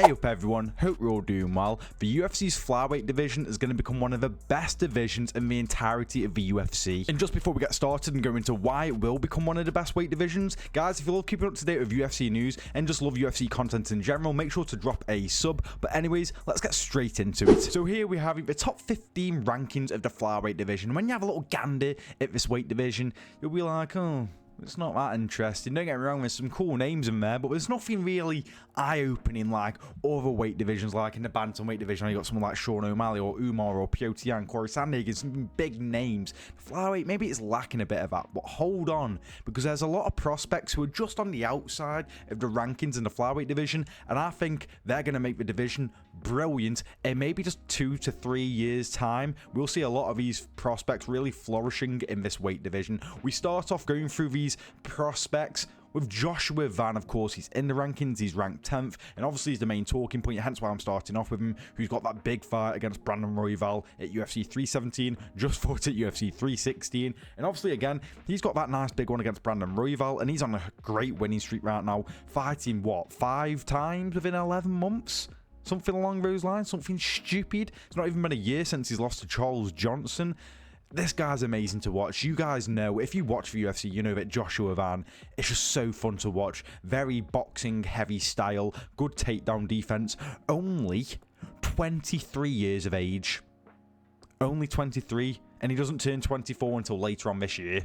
Hey up everyone, hope you're all doing well. The UFC's Flyweight division is going to become one of the best divisions in the entirety of the UFC. And just before we get started and go into why it will become one of the best weight divisions, guys, if you love keeping up to date with UFC news and just love UFC content in general, make sure to drop a sub. But anyways, let's get straight into it. So here we have the top 15 rankings of the Flyweight division. When you have a little gander at this weight division, you'll be like, oh, it's not that interesting. Don't get me wrong, there's some cool names in there, but there's nothing really eye-opening like other weight divisions, like in the bantamweight division. You got someone like Sean O'Malley or Umar or Piotr Jan, Corey Sandhagen, some big names. Flyweight, maybe it's lacking a bit of that, but hold on, because there's a lot of prospects who are just on the outside of the rankings in the Flyweight division, and I think they're going to make the division brilliant. In maybe just 2 to 3 years' time, we'll see a lot of these prospects really flourishing in this weight division. We start off going through these prospects with Joshua Van. Of course, he's in the rankings, he's ranked 10th, and obviously he's the main talking point, hence why I'm starting off with him, who's got that big fight against Brandon Royval at UFC 317, just fought at UFC 316, and obviously again, he's got that nice big one against Brandon Royval, and he's on a great winning streak right now, fighting, what, 5 times within 11 months? Something along those lines, something stupid. It's not even been a year since he's lost to Charles Johnson. This guy's amazing to watch. You guys know, if you watch the UFC, you know that Joshua Van is just so fun to watch. Very boxing heavy style, good takedown defense. Only 23 years of age. Only 23, and he doesn't turn 24 until later on this year.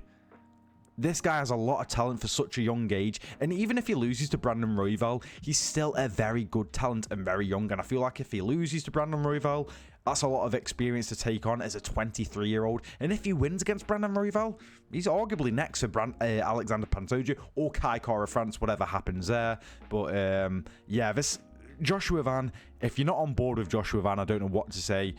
This guy has a lot of talent for such a young age, and even if he loses to Brandon Royval, he's still a very good talent and very young, and I feel like if he loses to Brandon Royval, that's a lot of experience to take on as a 23-year-old, and if he wins against Brandon Royval, he's arguably next to Alexander Pantoja or Kai Kara France, whatever happens there. But yeah, this Joshua Van, if you're not on board with Joshua Van, I don't know what to say.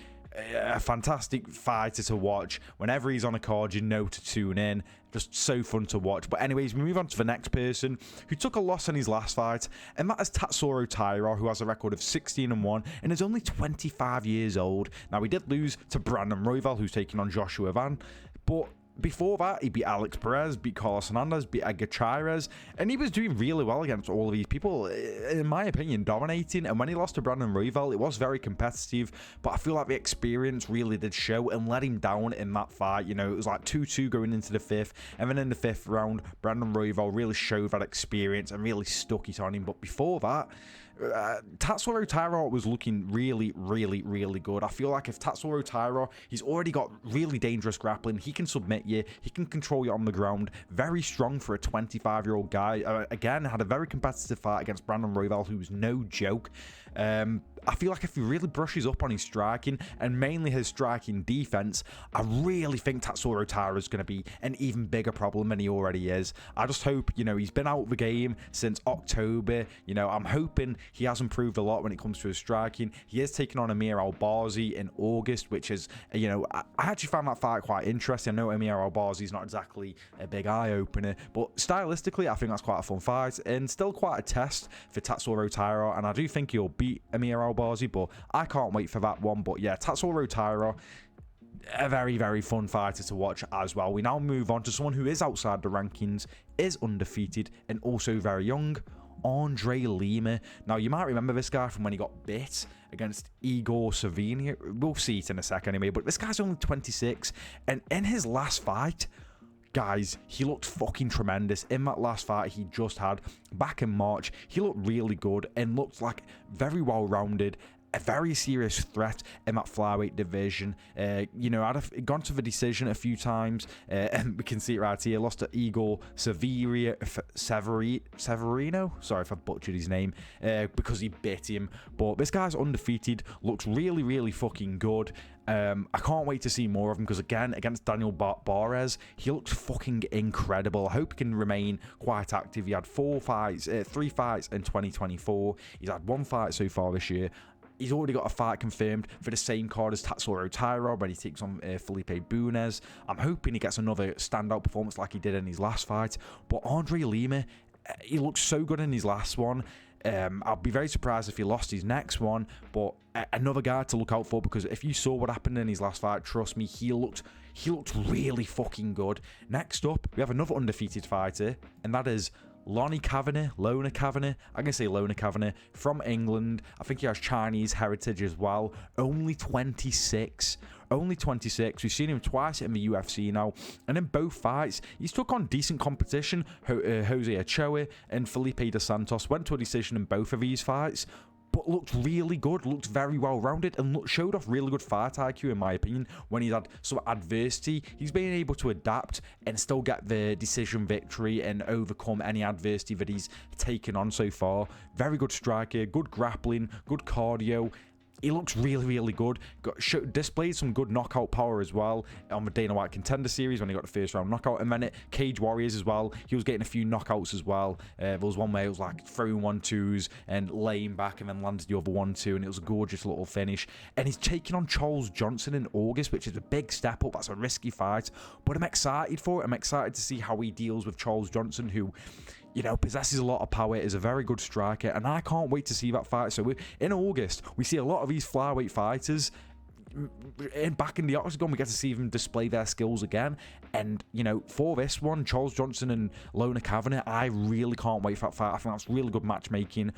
A fantastic fighter to watch. Whenever he's on a card, you know to tune in. Just so fun to watch. But anyways, we move on to the next person who took a loss in his last fight, and that is Tatsuro Taira, who has a record of 16-1 and is only 25 years old. Now, he did lose to Brandon Royval, who's taking on Joshua Van, but before that, he beat Alex Perez, beat Carlos Hernandez, beat Edgar Chairez, and he was doing really well against all of these people, in my opinion, dominating. And when he lost to Brandon Royval, it was very competitive, but I feel like the experience really did show and let him down in that fight. You know, it was like 2-2 going into the 5th, and then in the 5th round, Brandon Royval really showed that experience and really stuck it on him. But before that, Tatsuro Taira was looking really good. I feel like if Tatsuro Taira, he's already got really dangerous grappling, he can submit you, he can control you on the ground, very strong for a 25-year-old guy. Again, had a very competitive fight against Brandon Royval, who was no joke. I feel like if he really brushes up on his striking, and mainly his striking defense, I really think Tatsuro Taira is going to be an even bigger problem than he already is. I just hope, you know, he's been out of the game since October. You know, I'm hoping he has improved a lot when it comes to his striking. He is taking on Amir Albazi in August, which is, you know, I actually found that fight quite interesting. I know Amir Albazi is not exactly a big eye-opener, but stylistically, I think that's quite a fun fight, and still quite a test for Tatsuro Taira, and I do think he'll beat Amir Albazi, but I can't wait for that one. But yeah, Tatsuro Taira, a very fun fighter to watch as well. We now move on to someone who is outside the rankings, is undefeated, and also very young, Andre Lima. Now, you might remember this guy from when he got bit against Igor Savini. We'll see it in a sec anyway, but this guy's only 26, and in his last fight, guys, he looked fucking tremendous. In that last fight he just had back in March, he looked really good and looked like very well-rounded, a very serious threat in that flyweight division. You know, I'd gone to the decision a few times, and we can see it right here. Lost to Igor Severino. Sorry if I butchered his name, because he bit him. But this guy's undefeated, looks really fucking good. I can't wait to see more of him, because again, against Daniel Barres, he looks fucking incredible. I hope he can remain quite active. He had 3 fights in 2024. He's had 1 fight so far this year. He's already got a fight confirmed for the same card as Tatsuro Taira when he takes on Felipe Bunes. I'm hoping he gets another standout performance like he did in his last fight. But Andre Lima, he looked so good in his last one. I'll be very surprised if he lost his next one, but another guy to look out for, because if you saw what happened in his last fight, trust me, he looked really fucking good. Next up, we have another undefeated fighter, and that is Lona Kavanagh, I'm going to say Lona Kavanagh, from England. I think he has Chinese heritage as well. Only 26. Only 26. We've seen him twice in the UFC now, and in both fights, he's took on decent competition. Jose Ochoa and Felipe dos Santos went to a decision in both of these fights, but looked really good, looked very well-rounded, and showed off really good fight IQ, in my opinion. When he's had some adversity, he's been able to adapt and still get the decision victory and overcome any adversity that he's taken on so far. Very good striker, good grappling, good cardio. He looks really, really good. Displayed some good knockout power as well on the Dana White Contender Series when he got the first round knockout. And then at Cage Warriors as well, he was getting a few knockouts as well. There was one where it was like throwing 1-2s and laying back and then landed the other 1-2, and it was a gorgeous little finish. And he's taking on Charles Johnson in August, which is a big step up. That's a risky fight, but I'm excited for it. I'm excited to see how he deals with Charles Johnson, who, you know, possesses a lot of power, is a very good striker, and I can't wait to see that fight. So in August, we see a lot of these flyweight fighters back in the octagon. We get to see them display their skills again, and, you know, for this one, Charles Johnson and Lona Kavanagh, I really can't wait for that fight. I think that's really good matchmaking.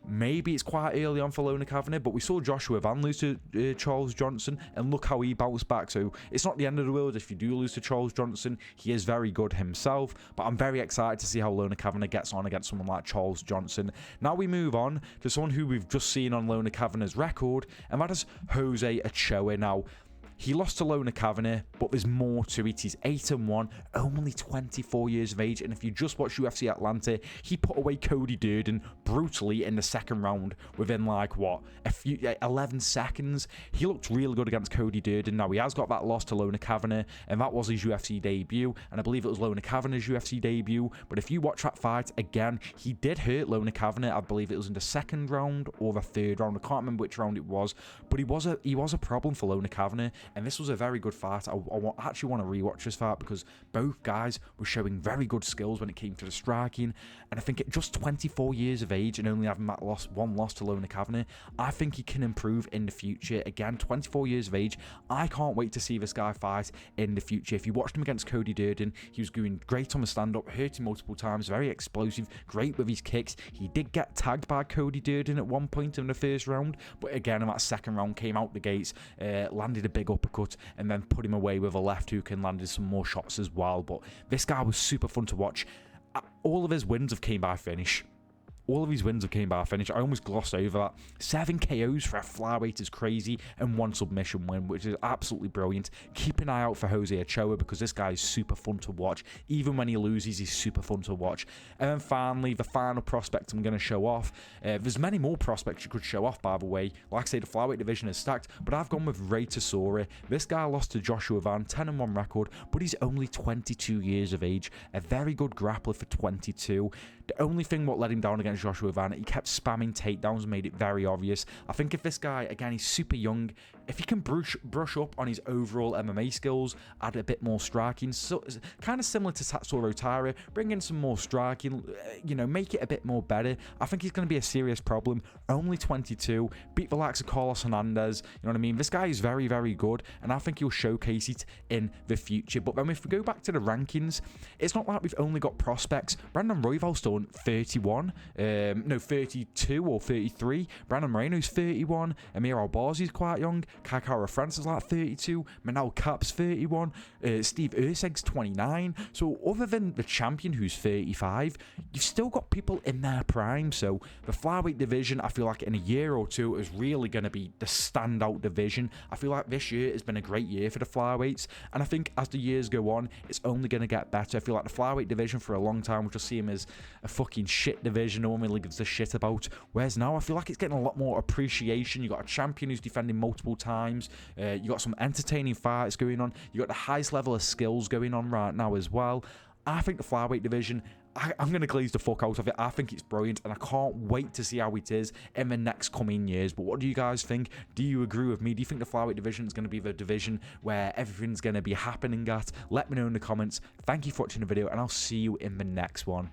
Maybe it's quite early on for Lona Kavanagh, but we saw Joshua Van lose to Charles Johnson, and look how he bounced back. So it's not the end of the world if you do lose to Charles Johnson. He is very good himself, but I'm very excited to see how Lona Kavanagh gets on against someone like Charles Johnson. Now we move on to someone who we've just seen on Lona Kavanagh's record, and that is Jose Ochoa. Now, he lost to Lona Kavanagh, but there's more to it. He's 8-1, only 24 years of age, and if you just watch UFC Atlanta, he put away Cody Durden brutally in the second round within, like, what, 11 seconds. He looked really good against Cody Durden. Now, he has got that loss to Lona Kavanagh, and that was his UFC debut, and I believe it was Lona Kavanagh's UFC debut. But if you watch that fight again, he did hurt Lona Kavanagh. I believe it was in the second round or the third round. I can't remember which round it was, but he was a problem for Lona Kavanagh. And this was a very good fight. I actually want to rewatch this fight because both guys were showing very good skills when it came to the striking. And I think at just 24 years of age and only having that one loss to Lona Kavanagh, I think he can improve in the future. Again, 24 years of age. I can't wait to see this guy fight in the future. If you watched him against Cody Durden, he was doing great on the stand-up, hurting multiple times, very explosive, great with his kicks. He did get tagged by Cody Durden at one point in the first round, but again, in that second round, came out the gates, landed a big uppercut, and then put him away with a left hook and landed some more shots as well. But this guy was super fun to watch. All of his wins have came by finish. All of his wins have came by a finish. I almost glossed over that. 7 KOs for a flyweight is crazy, and 1 submission win, which is absolutely brilliant. Keep an eye out for Jose Ochoa because this guy is super fun to watch. Even when he loses, he's super fun to watch. And then finally, the final prospect I'm going to show off. There's many more prospects you could show off, by the way. Like I say, the flyweight division is stacked, but I've gone with Ray Tesori. This guy lost to Joshua Van, 10-1 record, but he's only 22 years of age. A very good grappler for 22. The only thing what let him down against Joshua Van, he kept spamming takedowns and made it very obvious. I think if this guy, again, he's super young, if he can brush up on his overall MMA skills, add a bit more striking, so kind of similar to Tatsuro Taira, bring in some more striking, you know, make it a bit more better, I think he's going to be a serious problem. Only 22, beat the likes of Carlos Hernandez, you know what I mean? This guy is very, very good, and I think he'll showcase it in the future. But then if we go back to the rankings, it's not like we've only got prospects. Brandon Royval's still 32 or 33. Brandon Moreno's 31. Amir Albazi's quite young. Kakara France is like 32. Manel Cap's 31. Steve Urseg's 29. So other than the champion who's 35, you've still got people in their prime. So the flyweight division, I feel like in a year or two, is really going to be the standout division. I feel like this year has been a great year for the flyweights, and I think as the years go on, it's only going to get better. I feel like the flyweight division for a long time, we'll just see him as a fucking shit division no one really gives a shit about, whereas now I feel like it's getting a lot more appreciation. You got a champion who's defending multiple times, you got some entertaining fights going on, you got the highest level of skills going on right now as well. I think the flyweight division, I'm going to glaze the fuck out of it. I think it's brilliant, and I can't wait to see how it is in the next coming years. But what do you guys think? Do you agree with me? Do you think the flyweight division is going to be the division where everything's going to be happening at? Let me know in the comments. Thank you for watching the video, and I'll see you in the next one.